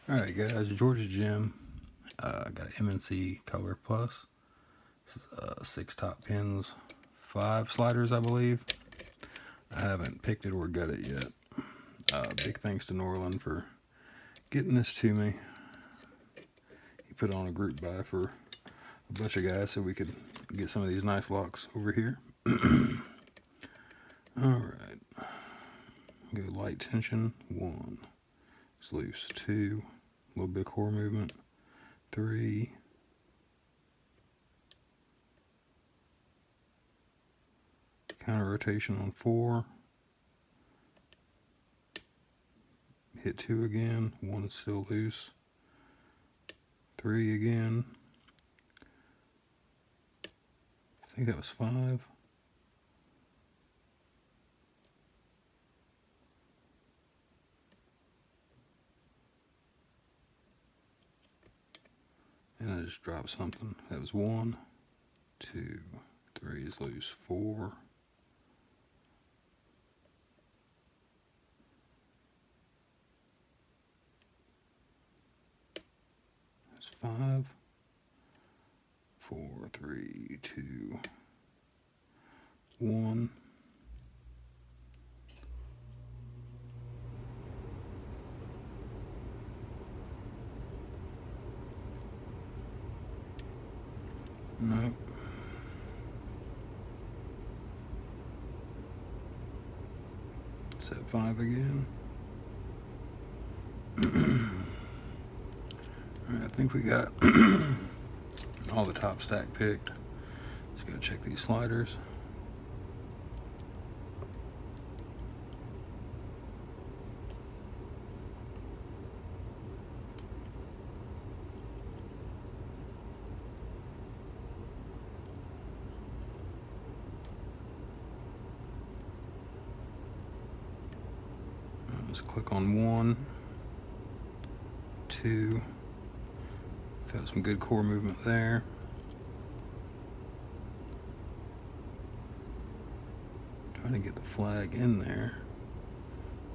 Alright guys, Georgia Jim. Got an MNC Color Plus. This is 6 top pins, 5 sliders I believe. I haven't picked it or got it yet. Big thanks to Norland for getting this to me. He put on a group buy for a bunch of guys so we could get some of these nice locks over here. Alright. Go light tension, 1. It's loose, 2. A little bit of core movement, 3. Counter rotation on 4. Hit 2 again, 1 is still loose. 3 again. I think that was 5. And I just dropped something. That was 1, 2, 3 is loose, 4. That's 5. 4, 3, 2, 1. Nope. Set 5 again. Alright, I think we got all the top stack picked. Let's go check these sliders. Let's click on 1, 2. Felt some good core movement there. Trying to get the flag in there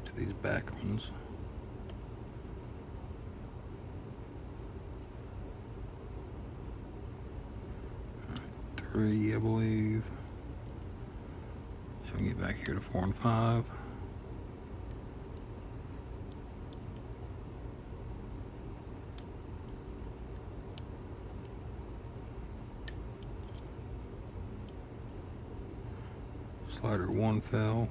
to these back ones. Right, 3, I believe. So we can get back here to 4 and 5. Slider 1 fell.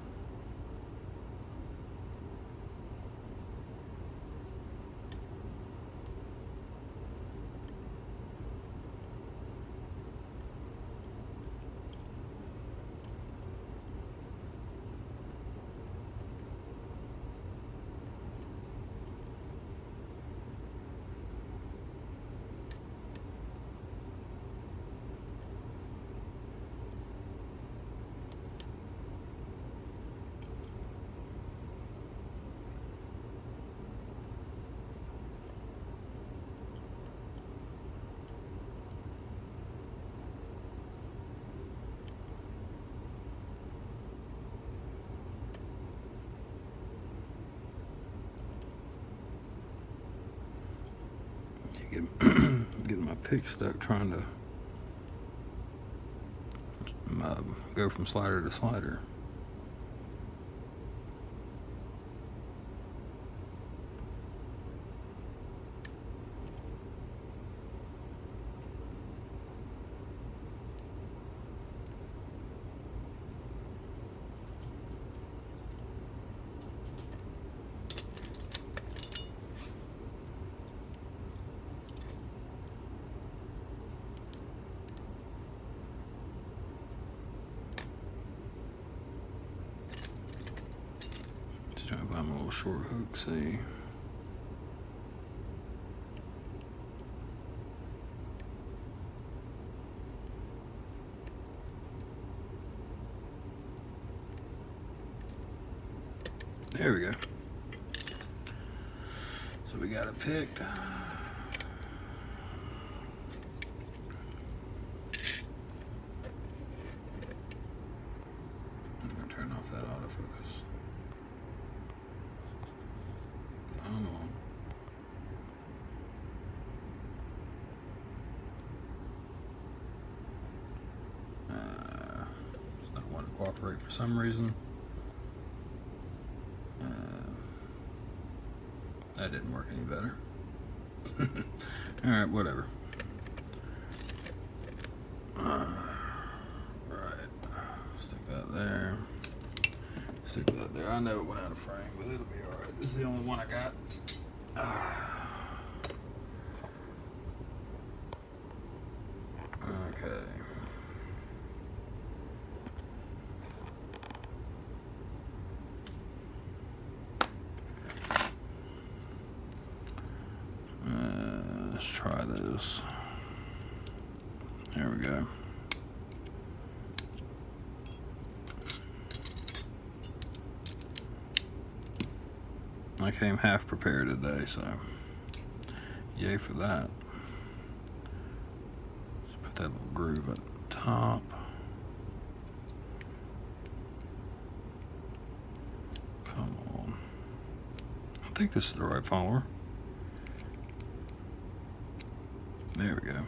Getting my pick stuck trying to go from slider to slider. Trying to find my little short hook, see. There we go. So we got it picked. I'm gonna turn off that autofocus. Come on. cooperate for some reason. That didn't work any better. Alright, whatever. Right. Stick that there. Stick that there. I know it went out of frame, but it'll be alright. This is the only one I got. Okay. Let's try this. There we go. I came half prepared today, so yay for that. Let's put that little groove at the top. Come on. I think this is the right follower. There we go.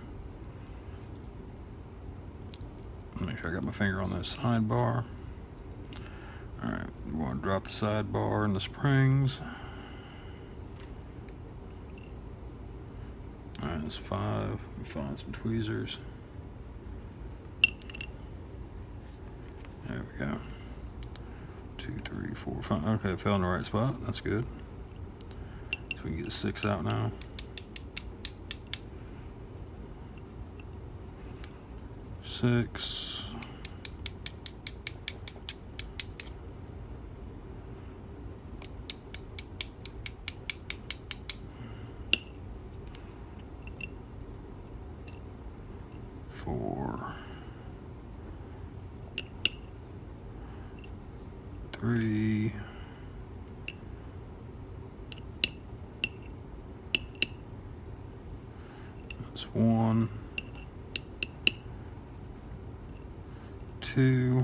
Make sure I got my finger on that sidebar. Alright, we want to drop the sidebar and the springs. Alright, that's 5. Let me find some tweezers. There we go. 2, 3, 4, 5. Okay, it fell in the right spot. That's good. So we can get 6 out now. 6. 4, 3, 1, 2.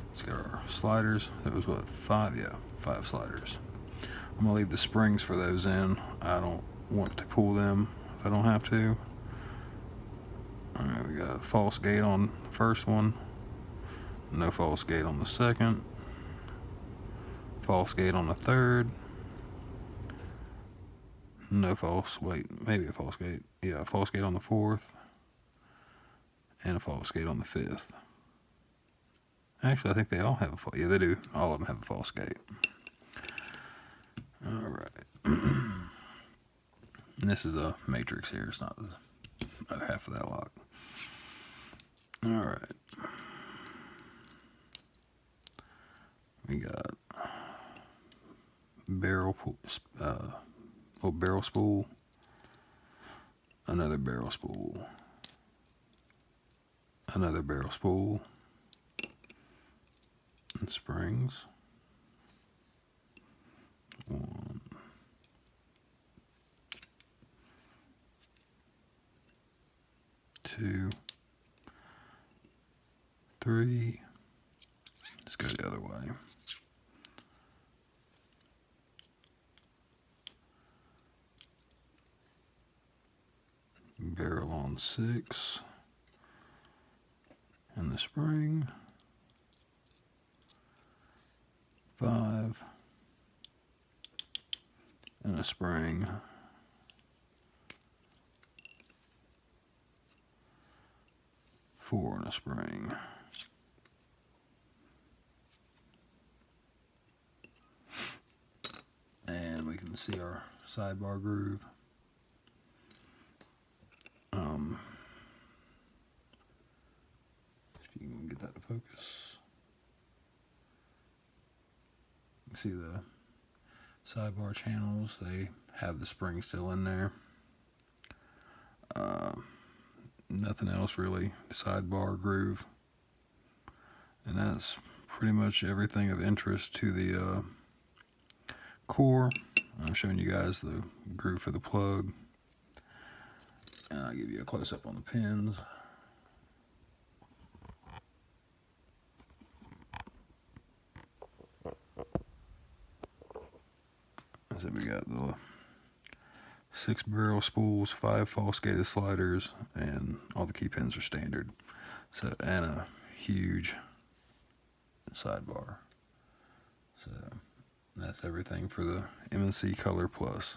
Let's get our sliders. That was what, 5? Yeah, 5 sliders. I'm gonna leave the springs for those in. I don't want to pull them if I don't have to. Alright, we got a false gate on the first one. No false gate on the second. False gate on the third. No false, wait, maybe a false gate. Yeah, a false gate on the fourth. And a false gate on the fifth. Actually, I think they all have a false, yeah, they do. All of them have a false gate. Alright. And this is a matrix here, it's not the other half of that lock. Alright. We got barrel spool, another barrel spool, another barrel spool, and springs. 1, 2, 3. Let's go the other way. Barrel on 6, and the spring. 5, and a spring. 4 and a spring. And we can see our sidebar groove. If you can get that to focus. You can see the sidebar channels, they have the spring still in there. Nothing else really. Sidebar groove. And that's pretty much everything of interest to the core. I'm showing you guys the groove for the plug. And I'll give you a close-up on the pins. So we got the 6 barrel spools, 5 false gated sliders, and all the key pins are standard. So, and a huge sidebar. So that's everything for the MNC Color Plus.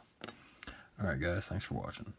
Alright guys, thanks for watching.